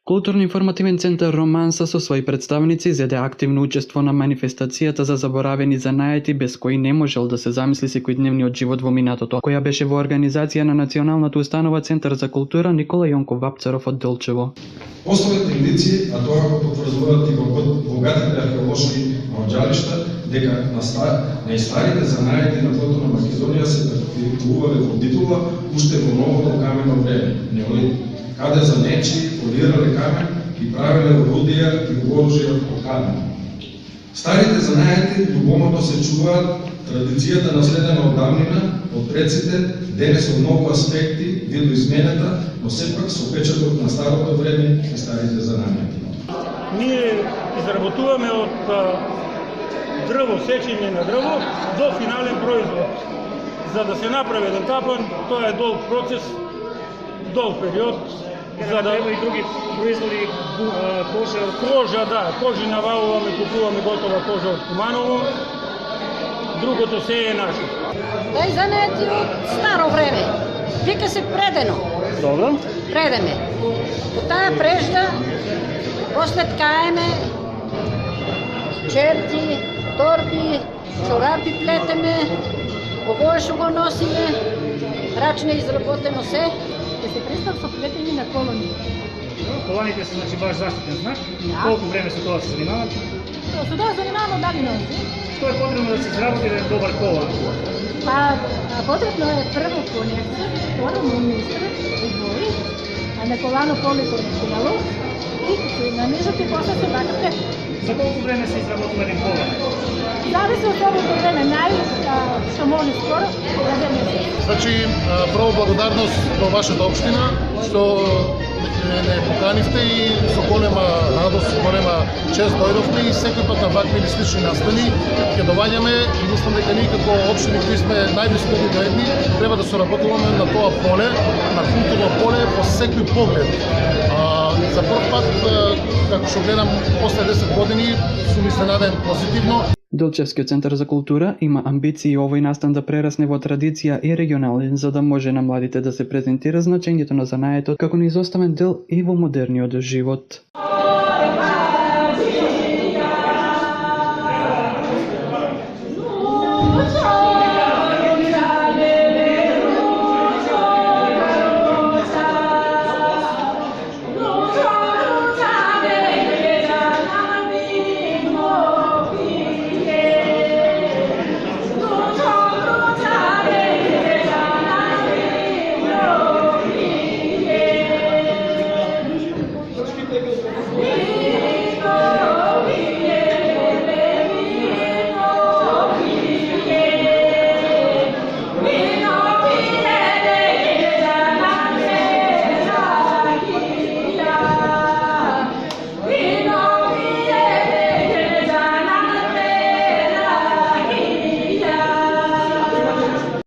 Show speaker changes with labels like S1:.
S1: Културно-информативен центар Романса со своји представници зеде активно учество на манифестацијата за заборавени занаети без кои не можел да се замисли секојдневниот живот во минатото, која беше во организација на Националната установа Центар за култура Никола Јонков Вапцаров од Делчево.
S2: Основните индици, а тоа го потврдуваат и богатите археолошки наоѓалишта, дека најстарите занаети на тлото на Македонија се практикувале во Битола уште во новото камено време, неолит, каде занечи полирале камен и правеле орудија и оружја од камен. Старите занаети љубоморно се чуваат, традицијата наследена од давнина, од предците, денес од многу аспекти, видоизменета, но сепак со печатот на старото време и старите занаети.
S3: Ние изработуваме од дрво, сечење на дрво до финален производ. За да се направи еден тапан, тоа е долг процес, долг период. За да
S4: и други производи,
S3: кожа, да, кожи навалуваме, купуваме готова кожа од Куманово. Другото се е наше.
S5: Тај занети од старо време. Вика се предено.
S4: Добро.
S5: Предеме. По таа прежда, после ткаеме, черти, торби, чорапи плетеме, овој што го носиме, рачно изработено се.
S6: Ќе се представ со плетење на колони.
S4: Колоните се значи баш заштитен знак.
S6: Да.
S4: Колку време се тоа се занимават?
S6: Со тоа занимаваме давно.
S4: Што е потребно да се изработи еден добар колон?
S6: Па потребно е прво конекција, второ министр, обои, а на колано полико начинало и на низот и после се бака плет.
S4: За колку време се изработува еден колон?
S6: Зависи од овото време, што може скоро, да месец.
S7: Значи, прво благодарност до вашата општина, што не поканивте и со голема радост, со голема чест дојдовте и секој пат на вакви или слични настани ќе доваѓаме и мислам дека ние како општини кои сме најблиску едни до едни треба да соработуваме на тоа поле, на културно поле по секој поглед. За прв пат, како што гледам, после 10 години сум изненаден позитивно.
S1: Делчевскиот центар за култура има амбиции овој настан да прерасне во традиција и регионален, за да може на младите да се презентира значењето на занаетот како неизоставен дел и во модерниот живот.
S6: Oh